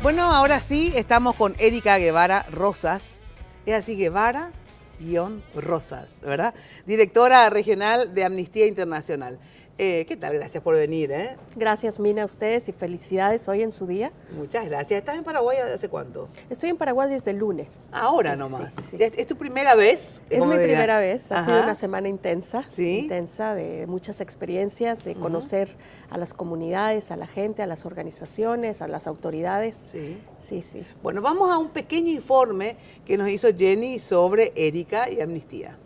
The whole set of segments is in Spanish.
Bueno, ahora sí, estamos con Erika Guevara Rosas. Es así, Guevara-Rosas, ¿verdad? Directora regional de Amnistía Internacional. ¿Qué tal? Gracias por venir, ¿eh? Gracias, Mina, a ustedes y felicidades hoy en su día. Muchas gracias. ¿Estás en Paraguay hace cuánto? Estoy en Paraguay desde el lunes. Ahora Sí, nomás. sí. ¿Es tu primera vez? Es mi diría? primera vez, ha sido Ajá. una semana intensa, Sí. de muchas experiencias, de conocer a las comunidades, a la gente, a las organizaciones, a las autoridades. Sí. Sí. Bueno, vamos a un pequeño informe que nos hizo Jenny sobre Erika y Amnistía.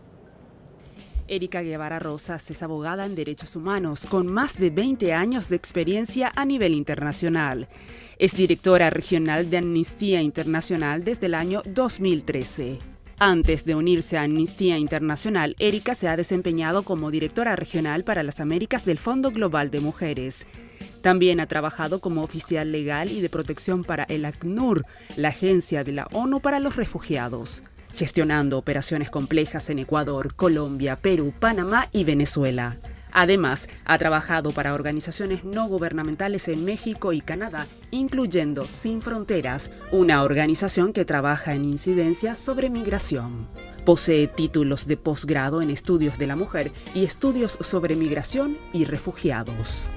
Erika Guevara Rosas es abogada en derechos humanos con más de 20 años de experiencia a nivel internacional. Es directora regional de Amnistía Internacional desde el año 2013. Antes de unirse a Amnistía Internacional, Erika se ha desempeñado como directora regional para las Américas del Fondo Global de Mujeres. También ha trabajado como oficial legal y de protección para el ACNUR, la Agencia de la ONU para los Refugiados, gestionando operaciones complejas en Ecuador, Colombia, Perú, Panamá y Venezuela. Además, ha trabajado para organizaciones no gubernamentales en México y Canadá, incluyendo Sin Fronteras, una organización que trabaja en incidencias sobre migración. Posee títulos de posgrado en estudios de la mujer y estudios sobre migración y refugiados.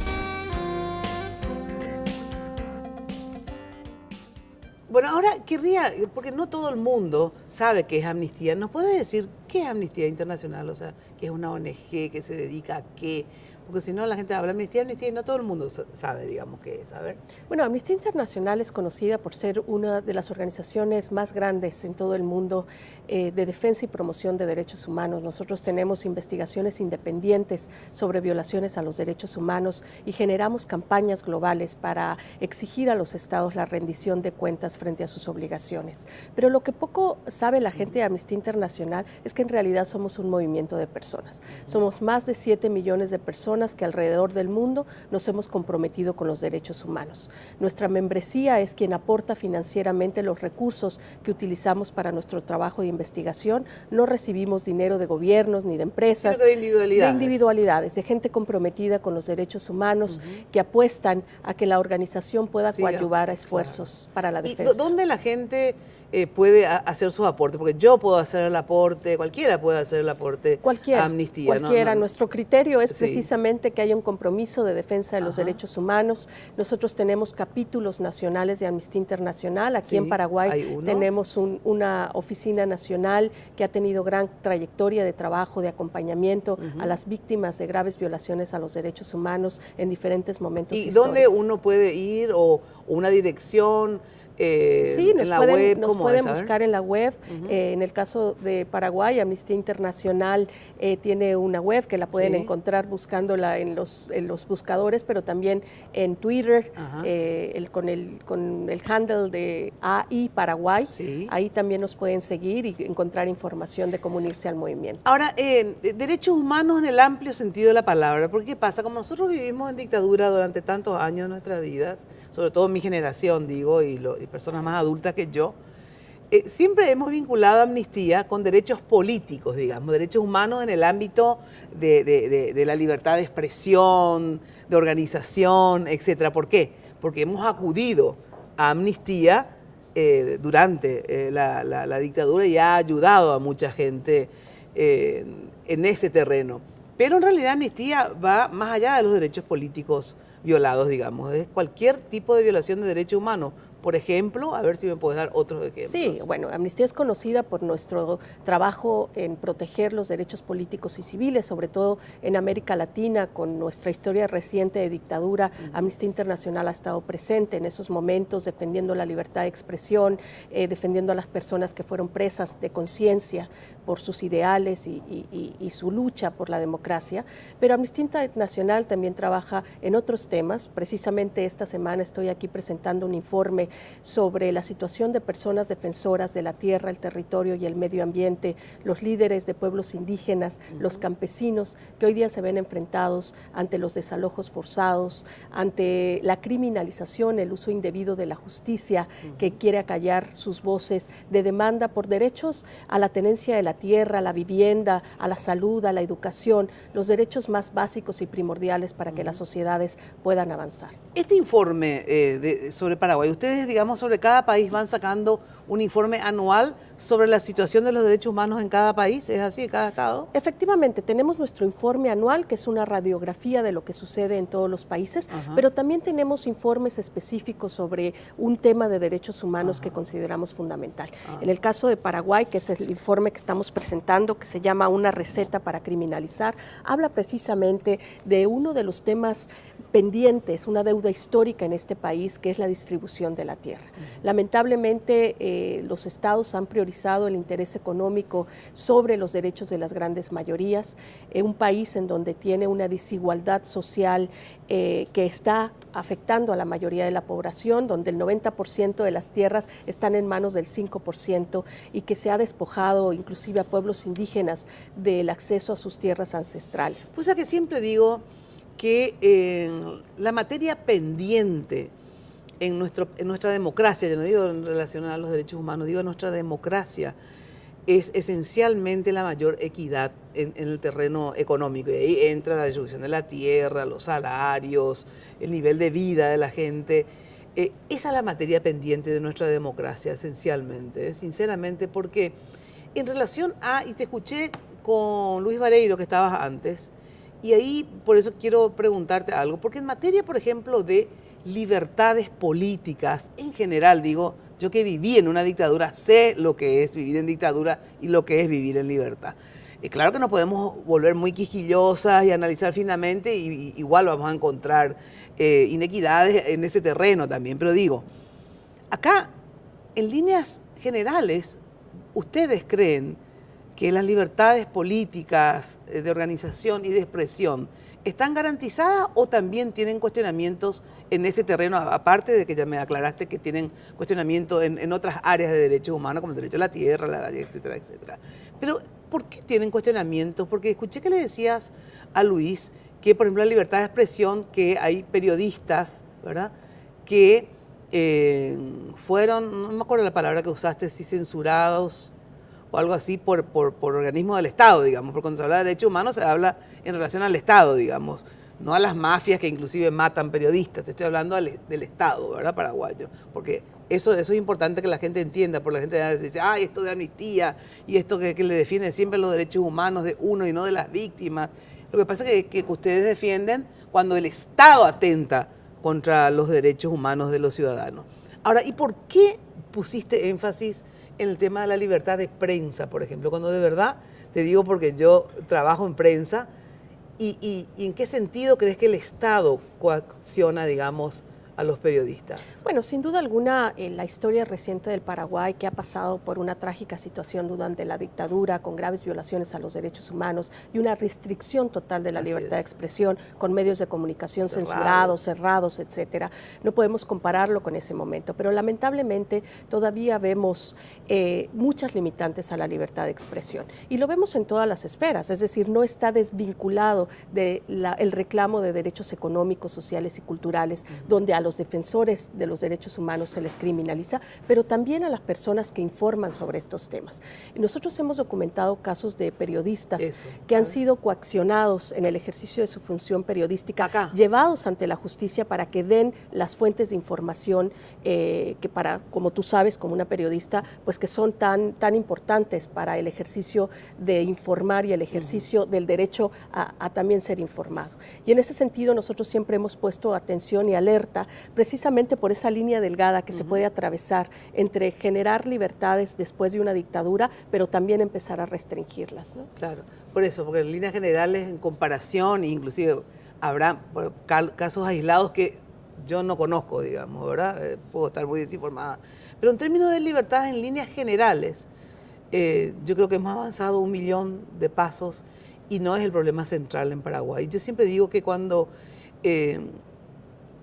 Bueno, ahora querría, porque no todo el mundo sabe qué es Amnistía, ¿nos puede decir qué es Amnistía Internacional? O sea, ¿qué es una ONG, que se dedica a qué? Porque si no, la gente habla Amnistía y no todo el mundo sabe, digamos, qué es. A ver. Bueno, Amnistía Internacional es conocida por ser una de las organizaciones más grandes en todo el mundo de defensa y promoción de derechos humanos. Nosotros tenemos investigaciones independientes sobre violaciones a los derechos humanos y generamos campañas globales para exigir a los estados la rendición de cuentas frente a sus obligaciones. Pero lo que poco sabe la gente de Amnistía Internacional es que en realidad somos un movimiento de personas. Somos más de 7 millones de personas que alrededor del mundo nos hemos comprometido con los derechos humanos. Nuestra membresía es quien aporta financieramente los recursos que utilizamos para nuestro trabajo de investigación. No recibimos dinero de gobiernos ni de empresas, sino de individualidades. De individualidades, de gente comprometida con los derechos humanos que apuestan a que la organización pueda coadyuvar a esfuerzos para la defensa. ¿Y dónde la gente puede hacer sus aportes? Porque yo puedo hacer el aporte, cualquiera puede hacer el aporte a Amnistía. Cualquiera. No. Nuestro criterio es precisamente que haya un compromiso de defensa de los derechos humanos. Nosotros tenemos capítulos nacionales de Amnistía Internacional. Aquí en Paraguay tenemos una oficina nacional que ha tenido gran trayectoria de trabajo, de acompañamiento a las víctimas de graves violaciones a los derechos humanos en diferentes momentos históricos. ¿Y dónde uno puede ir o una dirección? Sí, nos pueden buscar en la web. En el caso de Paraguay, Amnistía Internacional tiene una web que la pueden encontrar buscándola en los buscadores, pero también en Twitter, con el handle de AI Paraguay. Ahí también nos pueden seguir y encontrar información de cómo unirse al movimiento. Ahora, derechos humanos en el amplio sentido de la palabra, porque ¿qué pasa? Como nosotros vivimos en dictadura durante tantos años de nuestras vidas, sobre todo mi generación, digo, y personas más adultas que yo, siempre hemos vinculado Amnistía con derechos políticos, digamos, derechos humanos en el ámbito de la libertad de expresión, de organización, etcétera. ¿Por qué? Porque hemos acudido a Amnistía durante la dictadura y ha ayudado a mucha gente en ese terreno. Pero en realidad Amnistía va más allá de los derechos políticos violados, digamos, es cualquier tipo de violación de derechos humanos. Por ejemplo, a ver si me puedes dar otros ejemplos. Sí, bueno, Amnistía es conocida por nuestro trabajo en proteger los derechos políticos y civiles, sobre todo en América Latina, con nuestra historia reciente de dictadura. Amnistía Internacional ha estado presente en esos momentos, defendiendo la libertad de expresión, defendiendo a las personas que fueron presas de conciencia por sus ideales y su lucha por la democracia. Pero Amnistía Internacional también trabaja en otros temas. Precisamente esta semana estoy aquí presentando un informe sobre la situación de personas defensoras de la tierra, el territorio y el medio ambiente, los líderes de pueblos indígenas, los campesinos que hoy día se ven enfrentados ante los desalojos forzados, ante la criminalización, el uso indebido de la justicia que quiere acallar sus voces de demanda por derechos a la tenencia de la tierra, a la vivienda, a la salud, a la educación, los derechos más básicos y primordiales para que las sociedades puedan avanzar. Este informe sobre Paraguay, ustedes ustedes, digamos, sobre cada país van sacando un informe anual sobre la situación de los derechos humanos en cada país, ¿es así, en cada estado? Efectivamente, tenemos nuestro informe anual, que es una radiografía de lo que sucede en todos los países, pero también tenemos informes específicos sobre un tema de derechos humanos que consideramos fundamental. En el caso de Paraguay, que es el informe que estamos presentando, que se llama Una receta para criminalizar, habla precisamente de uno de los temas pendientes, una deuda histórica en este país, que es la distribución de la tierra. Lamentablemente, los estados han priorizado el interés económico sobre los derechos de las grandes mayorías, un país en donde tiene una desigualdad social que está afectando a la mayoría de la población, donde el 90% de las tierras están en manos del 5% y que se ha despojado inclusive a pueblos indígenas del acceso a sus tierras ancestrales. Pues que siempre digo que la materia pendiente en nuestra democracia, yo no digo en relación a los derechos humanos, digo en nuestra democracia, es esencialmente la mayor equidad en el terreno económico. Y ahí entra la distribución de la tierra, los salarios, el nivel de vida de la gente. Esa es la materia pendiente de nuestra democracia, esencialmente, sinceramente, porque en relación a, y te escuché con Luis Vareiro, que estabas antes, y ahí por eso quiero preguntarte algo, porque en materia, por ejemplo, de libertades políticas, en general, digo, yo que viví en una dictadura, sé lo que es vivir en dictadura y lo que es vivir en libertad. Claro que nos podemos volver muy quisquillosas y analizar finamente, y igual vamos a encontrar inequidades en ese terreno también, pero digo, acá, en líneas generales, ¿ustedes creen que las libertades políticas de organización y de expresión están garantizadas o también tienen cuestionamientos en ese terreno, aparte de que ya me aclaraste que tienen cuestionamientos en otras áreas de derechos humanos, como el derecho a la tierra, etcétera, etcétera? Pero, ¿por qué tienen cuestionamientos? Porque escuché que le decías a Luis que, por ejemplo, la libertad de expresión, que hay periodistas, ¿verdad?, que fueron, no me acuerdo la palabra que usaste, si censurados o algo así por organismos del Estado, digamos, porque cuando se habla de derechos humanos se habla en relación al Estado, digamos, no a las mafias que inclusive matan periodistas, te estoy hablando del Estado, ¿verdad?, paraguayo, porque eso es importante que la gente entienda, porque la gente dice, ay, esto de amnistía y esto que le defiende siempre los derechos humanos de uno y no de las víctimas. Lo que pasa es que ustedes defienden cuando el Estado atenta contra los derechos humanos de los ciudadanos. Ahora, ¿y por qué pusiste énfasis en el tema de la libertad de prensa, por ejemplo? Cuando de verdad, te digo porque yo trabajo en prensa, ¿y en qué sentido crees que el Estado coacciona, digamos, a los periodistas? Bueno, sin duda alguna, la historia reciente del Paraguay, que ha pasado por una trágica situación durante la dictadura, con graves violaciones a los derechos humanos y una restricción total de la libertad de expresión, con medios de comunicación censurados, cerrados, etcétera. No podemos compararlo con ese momento, pero lamentablemente todavía vemos muchas limitantes a la libertad de expresión. Y lo vemos en todas las esferas, es decir, no está desvinculado del reclamo de derechos económicos, sociales y culturales, donde a los defensores de los derechos humanos se les criminaliza, pero también a las personas que informan sobre estos temas. Nosotros hemos documentado casos de periodistas que han sido coaccionados en el ejercicio de su función periodística, llevados ante la justicia para que den las fuentes de información que como tú sabes, como una periodista, pues que son tan importantes para el ejercicio de informar y el ejercicio del derecho a también ser informado. Y en ese sentido nosotros siempre hemos puesto atención y alerta precisamente por esa línea delgada que se puede atravesar entre generar libertades después de una dictadura, pero también empezar a restringirlas, ¿no? Claro, por eso, porque en líneas generales, en comparación, inclusive habrá casos aislados que yo no conozco, digamos, ¿verdad? Puedo estar muy desinformada. Pero en términos de libertades, en líneas generales, yo creo que hemos avanzado 1 millón de pasos y no es el problema central en Paraguay. Yo siempre digo que cuando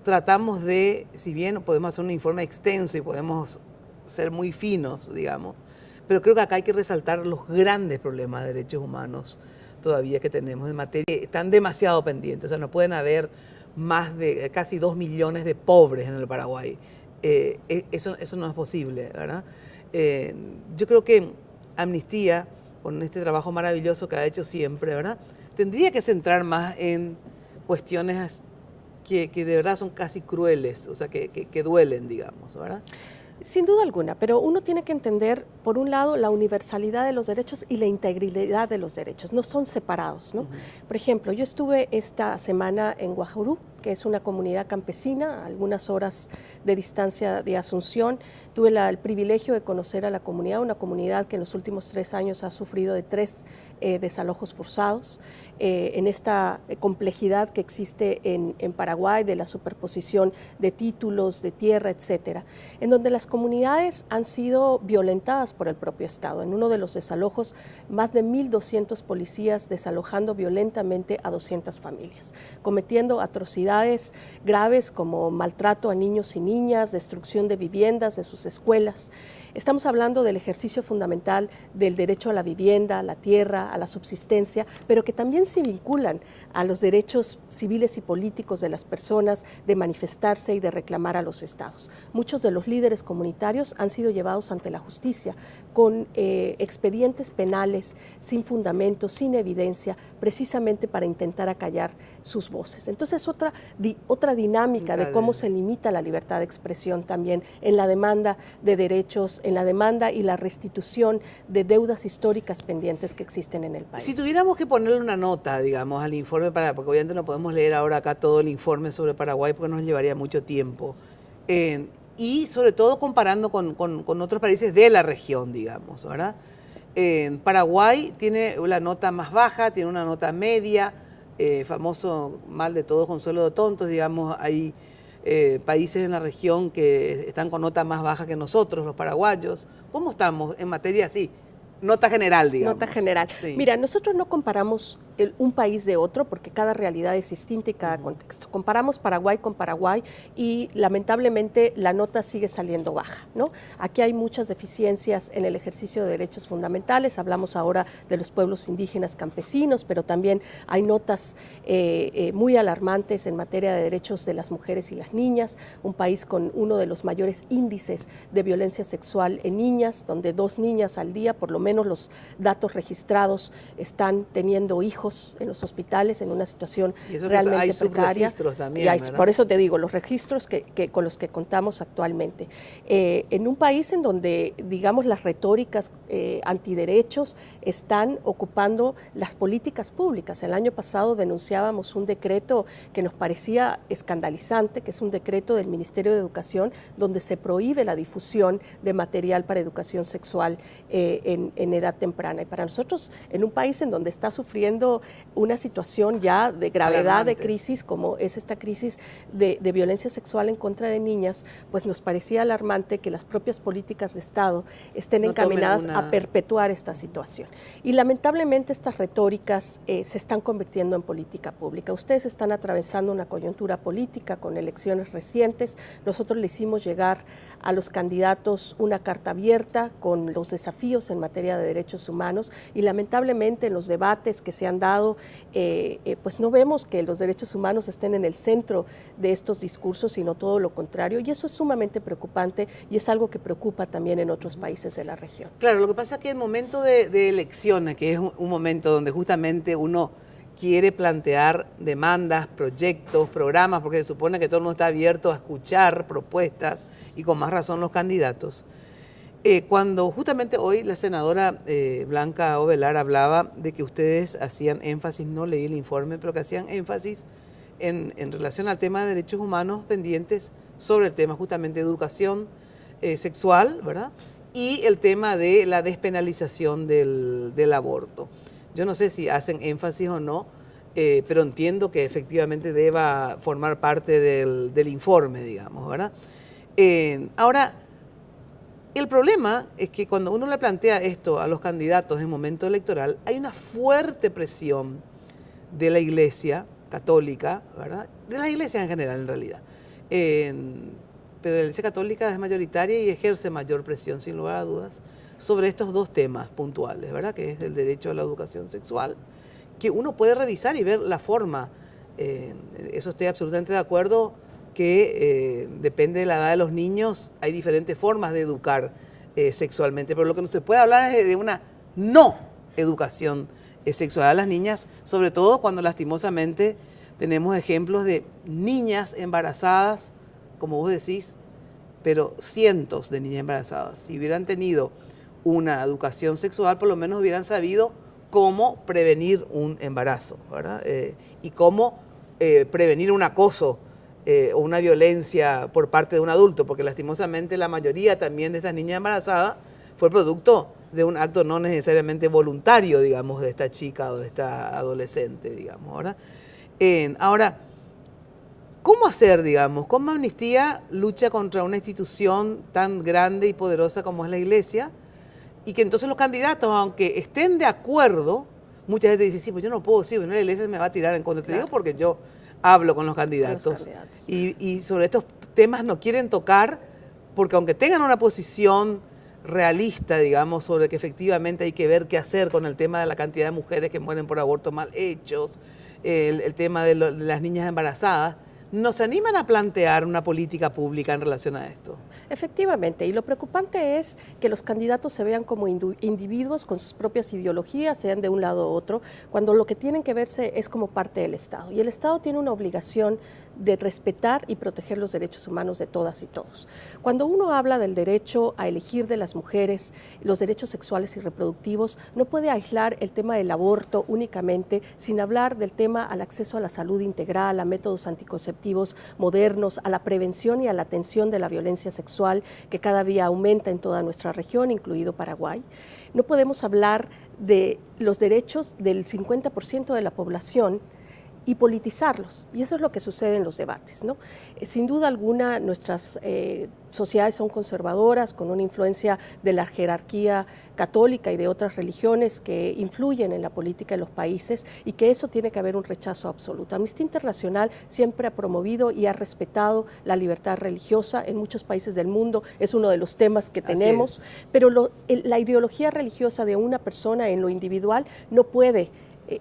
tratamos de, si bien podemos hacer un informe extenso y podemos ser muy finos, digamos, pero creo que acá hay que resaltar los grandes problemas de derechos humanos todavía que tenemos en materia, están demasiado pendientes, o sea, no pueden haber más de casi 2 millones de pobres en el Paraguay. Eso no es posible, ¿verdad? Yo creo que Amnistía, con este trabajo maravilloso que ha hecho siempre, ¿verdad?, tendría que centrar más en cuestiones que de verdad son casi crueles, o sea, que duelen, digamos, ¿verdad? Sin duda alguna, pero uno tiene que entender, por un lado, la universalidad de los derechos y la integridad de los derechos, no son separados, ¿no? Por ejemplo, yo estuve esta semana en Guajurú, que es una comunidad campesina, a algunas horas de distancia de Asunción. Tuve el privilegio de conocer a la comunidad, una comunidad que en los últimos 3 años ha sufrido de 3 desalojos forzados, en esta complejidad que existe en Paraguay de la superposición de títulos, de tierra, etcétera, en donde las comunidades han sido violentadas por el propio Estado. En uno de los desalojos, más de 1.200 policías desalojando violentamente a 200 familias, cometiendo atrocidades graves como maltrato a niños y niñas, destrucción de viviendas, de sus escuelas. Estamos hablando del ejercicio fundamental del derecho a la vivienda, a la tierra, a la subsistencia, pero que también se vinculan a los derechos civiles y políticos de las personas de manifestarse y de reclamar a los estados. Muchos de los líderes comunitarios han sido llevados ante la justicia con expedientes penales sin fundamento, sin evidencia, precisamente para intentar acallar sus voces. Entonces, otra dinámica de cómo se limita la libertad de expresión también en la demanda de derechos, en la demanda y la restitución de deudas históricas pendientes que existen en el país. Si tuviéramos que ponerle una nota, digamos, al informe, porque obviamente no podemos leer ahora acá todo el informe sobre Paraguay porque nos llevaría mucho tiempo, y sobre todo comparando con otros países de la región, digamos, ¿verdad? Paraguay tiene la nota más baja, tiene una nota media, famoso mal de todos, consuelo de tontos, digamos, hay países en la región que están con nota más baja que nosotros, los paraguayos. ¿Cómo estamos en materia así? Nota general, digamos. Nota general. Sí. Mira, nosotros no comparamos un país de otro porque cada realidad es distinta y cada contexto. Comparamos Paraguay con Paraguay y lamentablemente la nota sigue saliendo baja, ¿no? Aquí hay muchas deficiencias en el ejercicio de derechos fundamentales, hablamos ahora de los pueblos indígenas campesinos, pero también hay notas muy alarmantes en materia de derechos de las mujeres y las niñas, un país con uno de los mayores índices de violencia sexual en niñas, donde 2 niñas al día, por lo menos los datos registrados, están teniendo hijos en los hospitales en una situación realmente hay precaria. También, y hay, por eso te digo, los registros con los que contamos actualmente. En un país en donde, digamos, las retóricas antiderechos están ocupando las políticas públicas. El año pasado denunciábamos un decreto que nos parecía escandalizante, que es un decreto del Ministerio de Educación donde se prohíbe la difusión de material para educación sexual en edad temprana. Y para nosotros, en un país en donde está sufriendo una situación ya de gravedad, alarmante, de crisis, como es esta crisis de violencia sexual en contra de niñas, pues nos parecía alarmante que las propias políticas de Estado estén encaminadas a perpetuar esta situación. Y lamentablemente estas retóricas se están convirtiendo en política pública. Ustedes están atravesando una coyuntura política con elecciones recientes. Nosotros le hicimos llegar a los candidatos una carta abierta con los desafíos en materia de derechos humanos y lamentablemente en los debates que se han dado, pues no vemos que los derechos humanos estén en el centro de estos discursos, sino todo lo contrario, y eso es sumamente preocupante y es algo que preocupa también en otros países de la región. Claro, lo que pasa es que el momento de elecciones, que es un momento donde justamente uno quiere plantear demandas, proyectos, programas, porque se supone que todo el mundo está abierto a escuchar propuestas y con más razón los candidatos. Cuando justamente hoy la senadora Blanca Ovelar hablaba de que ustedes hacían énfasis, no leí el informe, pero que hacían énfasis en relación al tema de derechos humanos pendientes sobre el tema justamente de educación sexual, ¿verdad? Y el tema de la despenalización del aborto. Yo no sé si hacen énfasis o no, pero entiendo que efectivamente deba formar parte del informe, digamos, ¿verdad? Ahora, el problema es que cuando uno le plantea esto a los candidatos en momento electoral, hay una fuerte presión de la Iglesia católica, ¿verdad? De las iglesias en general, en realidad. Pero la Iglesia católica es mayoritaria y ejerce mayor presión, sin lugar a dudas, sobre estos 2 temas puntuales, ¿verdad? Que es el derecho a la educación sexual, que uno puede revisar y ver la forma, eso estoy absolutamente de acuerdo, que depende de la edad de los niños, hay diferentes formas de educar sexualmente, pero lo que no se puede hablar es de una no educación sexual a las niñas, sobre todo cuando lastimosamente tenemos ejemplos de niñas embarazadas, como vos decís, pero cientos de niñas embarazadas. Si hubieran tenido una educación sexual, por lo menos hubieran sabido cómo prevenir un embarazo, ¿verdad? Y cómo prevenir un acoso o una violencia por parte de un adulto, porque lastimosamente la mayoría también de estas niñas embarazadas fue producto de un acto no necesariamente voluntario, digamos, de esta chica o de esta adolescente, digamos, ¿verdad? Ahora, ¿cómo hacer, digamos? ¿Cómo Amnistía lucha contra una institución tan grande y poderosa como es la Iglesia? Y que entonces los candidatos, aunque estén de acuerdo, muchas veces dicen, sí, pues yo no puedo, sí, bueno, la Iglesia me va a tirar en contra. Te digo porque yo hablo con los candidatos. Y sobre estos temas no quieren tocar, porque aunque tengan una posición realista, digamos, sobre que efectivamente hay que ver qué hacer con el tema de la cantidad de mujeres que mueren por abortos mal hechos, el tema de las niñas embarazadas, nos animan a plantear una política pública en relación a esto. Efectivamente, y lo preocupante es que los candidatos se vean como individuos con sus propias ideologías, sean de un lado u otro, cuando lo que tienen que verse es como parte del Estado. Y el Estado tiene una obligación de respetar y proteger los derechos humanos de todas y todos. Cuando uno habla del derecho a elegir de las mujeres, los derechos sexuales y reproductivos, no puede aislar el tema del aborto únicamente sin hablar del tema al acceso a la salud integral, a métodos anticonceptivos modernos, a la prevención y a la atención de la violencia sexual que cada día aumenta en toda nuestra región, incluido Paraguay. No podemos hablar de los derechos del 50% de la población y politizarlos, y eso es lo que sucede en los debates, ¿no? Sin duda alguna, nuestras sociedades son conservadoras, con una influencia de la jerarquía católica y de otras religiones que influyen en la política de los países, y que eso tiene que haber un rechazo absoluto. Amnistía Internacional siempre ha promovido y ha respetado la libertad religiosa en muchos países del mundo, es uno de los temas que tenemos, pero la ideología religiosa de una persona en lo individual no puede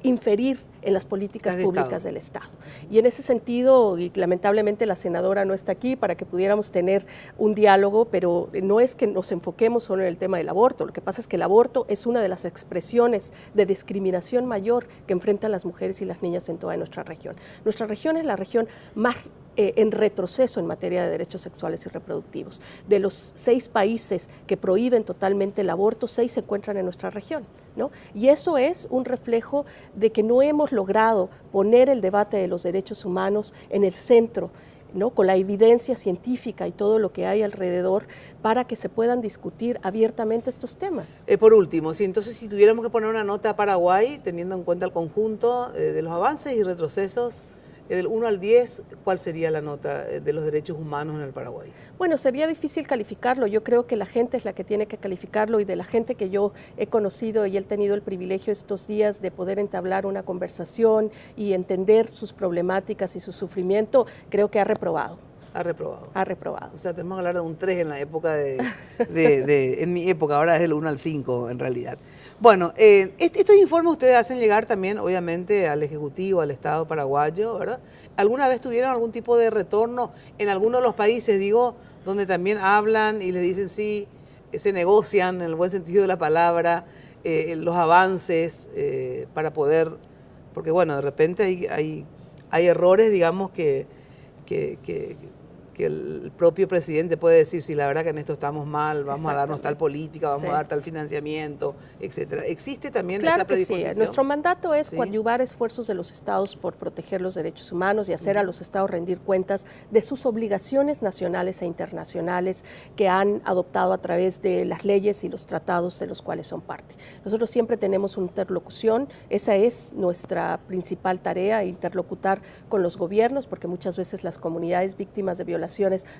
inferir en las políticas públicas del Estado. Y en ese sentido, y lamentablemente la senadora no está aquí para que pudiéramos tener un diálogo, pero no es que nos enfoquemos solo en el tema del aborto, lo que pasa es que el aborto es una de las expresiones de discriminación mayor que enfrentan las mujeres y las niñas en toda nuestra región. Nuestra región es la región más en retroceso en materia de derechos sexuales y reproductivos. De los 6 países que prohíben totalmente el aborto, 6 se encuentran en nuestra región, ¿no? Y eso es un reflejo de que no hemos logrado poner el debate de los derechos humanos en el centro, ¿no? Con la evidencia científica y todo lo que hay alrededor para que se puedan discutir abiertamente estos temas. Por último, entonces si tuviéramos que poner una nota a Paraguay, teniendo en cuenta el conjunto de los avances y retrocesos, del 1 al 10, ¿cuál sería la nota de los derechos humanos en el Paraguay? Bueno, sería difícil calificarlo. Yo creo que la gente es la que tiene que calificarlo, y de la gente que yo he conocido y he tenido el privilegio estos días de poder entablar una conversación y entender sus problemáticas y su sufrimiento, creo que ha reprobado. Ha reprobado. Ha reprobado. O sea, tenemos que hablar de un 3 en la época en mi época, ahora es del 1 al 5 en realidad. Bueno, estos informes ustedes hacen llegar también, obviamente, al Ejecutivo, al Estado paraguayo, ¿verdad? ¿Alguna vez tuvieron algún tipo de retorno en alguno de los países, digo, donde también hablan y les dicen sí, se negocian, en el buen sentido de la palabra, los avances para poder, porque bueno, de repente hay errores, digamos, que el propio presidente puede decir, sí, la verdad que en esto estamos mal, vamos a darnos tal política, vamos a dar tal financiamiento, etcétera. ¿Existe también esa predisposición? Sí. Nuestro mandato es coadyuvar esfuerzos de los estados por proteger los derechos humanos y hacer a los estados rendir cuentas de sus obligaciones nacionales e internacionales que han adoptado a través de las leyes y los tratados de los cuales son parte. Nosotros siempre tenemos una interlocución, esa es nuestra principal tarea, interlocutar con los gobiernos, porque muchas veces las comunidades víctimas de violación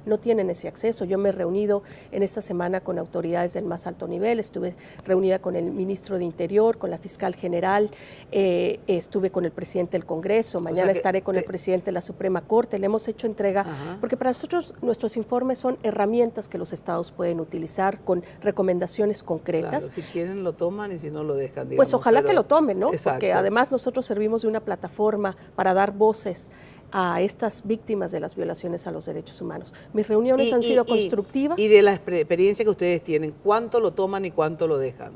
no tienen ese acceso. Yo me he reunido en esta semana con autoridades del más alto nivel, estuve reunida con el ministro de Interior, con la fiscal general, estuve con el presidente del Congreso, mañana estaré con el presidente de la Suprema Corte, le hemos hecho entrega, porque para nosotros nuestros informes son herramientas que los estados pueden utilizar con recomendaciones concretas. Claro, si quieren lo toman y si no lo dejan, digamos. Pues ojalá que lo tomen, ¿no? Exacto. Porque además nosotros servimos de una plataforma para dar voces a estas víctimas de las violaciones a los derechos humanos. Mis reuniones han sido constructivas. Y de la experiencia que ustedes tienen, ¿cuánto lo toman y cuánto lo dejan?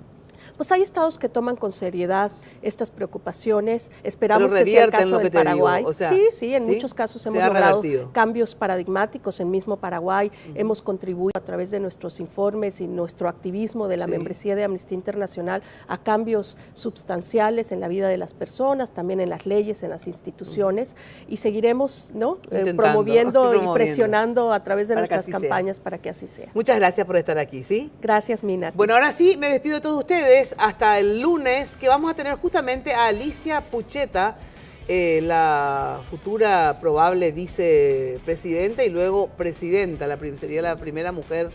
pues hay estados que toman con seriedad estas preocupaciones. Esperamos que sea el revierten caso lo del que te digo, Paraguay. o sea, Sí, en ¿sí? muchos casos Se hemos ha logrado revertido. cambios paradigmáticos en mismo Paraguay. Hemos contribuido a través de nuestros informes y nuestro activismo de la Sí. membresía de Amnistía Internacional a cambios sustanciales en la vida de las personas, también en las leyes, en las instituciones, y seguiremos, ¿no? Intentando, promoviendo y promoviendo. presionando a través de Para que nuestras así sea. campañas para que así sea. Muchas gracias por estar aquí, ¿sí? Gracias, Mina. Bueno, ahora sí, me despido de todos ustedes hasta el lunes, que vamos a tener justamente a Alicia Pucheta, la futura probable vicepresidenta y luego presidenta, sería la primera mujer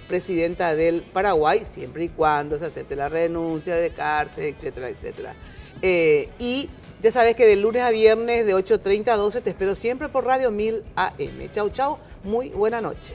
presidenta del Paraguay, siempre y cuando se acepte la renuncia de Cartes, etcétera, etcétera. Y ya sabes que de lunes a viernes de 8:30 a 12 te espero siempre por Radio 1000 AM. Chau, chau, muy buena noche.